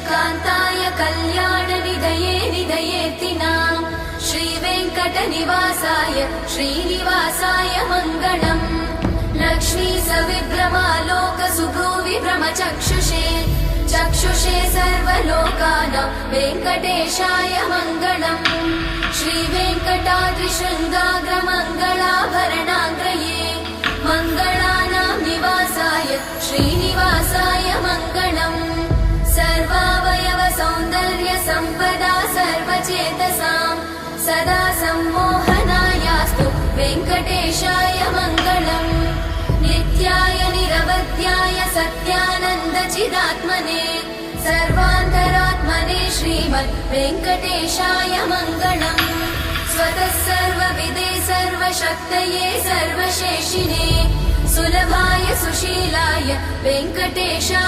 कान्ताय कल्याणनिधये निधयेतिनां श्रीवेङ्कटनिवासाय श्रीनिवासाय मङ्गलम् लक्ष्मी सविभ्रमालोकसुभ्रूविभ्रमचक्षुषे चक्षुषे सर्वलोकानां वेङ्कटेशाय मङ्गलम् श्रीवेङ्कटाद्रिशृङ्गाग्रमङ्गलाभरणाग्रये मङ्गलानां निवासाय श्रीनिवासाय मङ्गलम् सर्वावयव सौन्दर्य सम्पदा सर्वचेतसां सदा सम्मोहनायास्तु वेङ्कटेशाय मङ्गलम् नित्याय निरवध्याय सत्यानन्दचिदात्मने सर्वान्तरात्मने श्रीमद् वेङ्कटेशाय मङ्गलम् स्वतः सर्वविदे सर्वशक्तये सर्वशेषिणे सुलभाय सुशीलाय वेङ्कटेशाय